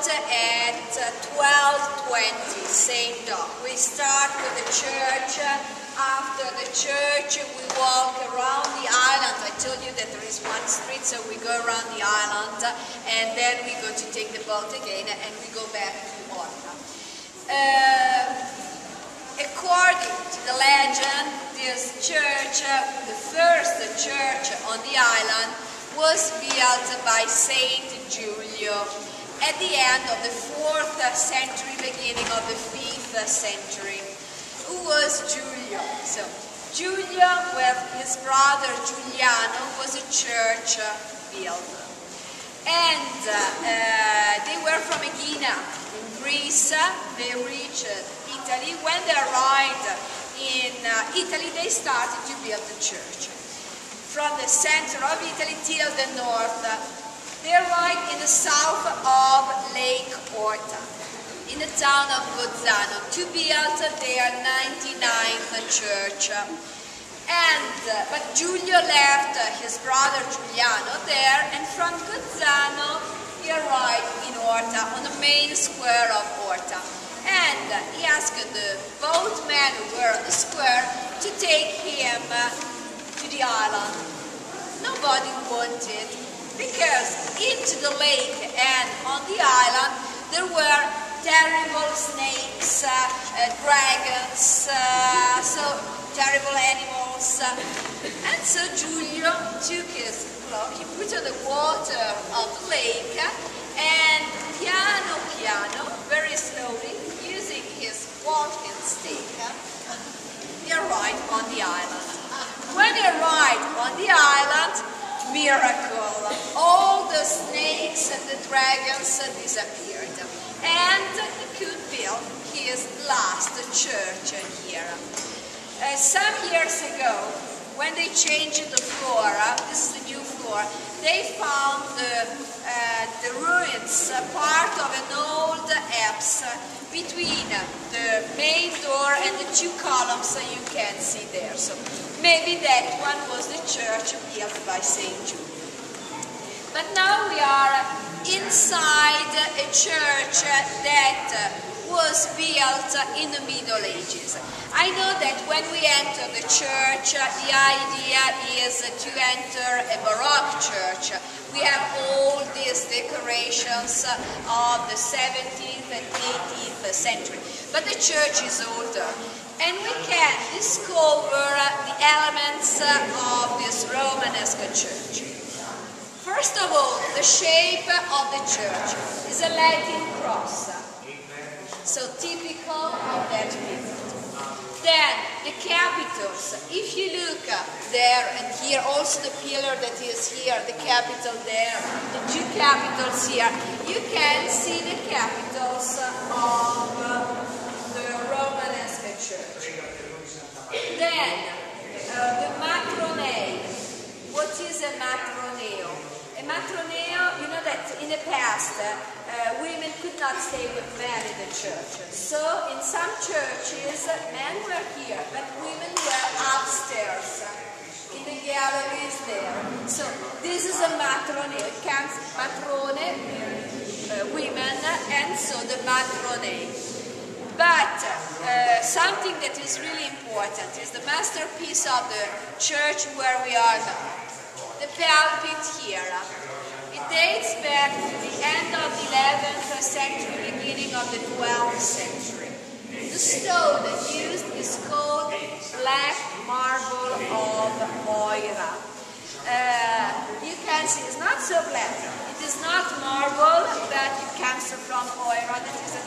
built at 1220, same dock. We start with the church. After the church, we walk around the island. I told you that there is one street, so we go around the island, and then we go to take the boat again, and we go back to Orta. According to the legend, this church, the first church on the island, was built by Saint Giulio at the end of the 4th century, beginning of the 5th century. Who was Giulio? So, Giulio, with his brother Giuliano, was a church builder. And they were from Aegina, in Greece. They reached Italy. When they arrived in Italy, they started to build the church. From the center of Italy till the north. They arrived in the south of Lake Orta, in the town of Gozzano, to build their 99th church. But Giulio left his brother Giuliano there, and from Gozzano he arrived in Orta, on the main square of Orta. And he asked the boatmen who were on the square to take him to the island. Nobody wanted, because into the lake and on the island there were terrible snakes, dragons, so terrible animals. And so Giulio took his cloak, he put on the water of the lake, and piano, very slowly, using his walking stick, he arrived on the island. When he arrived on the island, miracle, all the snakes and the dragons disappeared. And he could build his last church here. Some years ago, when they changed the floor, this is the new floor, they found the ruins, part of an old apse between the main door and the two columns you can see there. So maybe that one was the church built by St. Jude. But now we are inside a church that was built in the Middle Ages. I know that when we enter the church, the idea is to enter a Baroque church. We have all these decorations of the 17th and 18th century, but the church is older. And we can discover the elements of this Romanesque church. First of all, the shape of the church is a Latin cross, so typical of that period. Then the capitals, if you look there and here, also the pillar that is here, the capital there, the two capitals here, you can see the capitals of the Romanesque church. Then the matronei. What is a matroneo? A matroneo, you know that in the past women could not stay with men in the church. So in some churches men were here, but women were upstairs in the galleries there. So this is a matroneo. It comes matrone, women, and so the matronei. But something that is really important is the masterpiece of the church where we are now. The pulpit here. It dates back to the end of the 11th century, beginning of the 12th century. The stone used is called black marble of Orta. You can see it's not so black. It is not marble, but it comes from Orta. That is a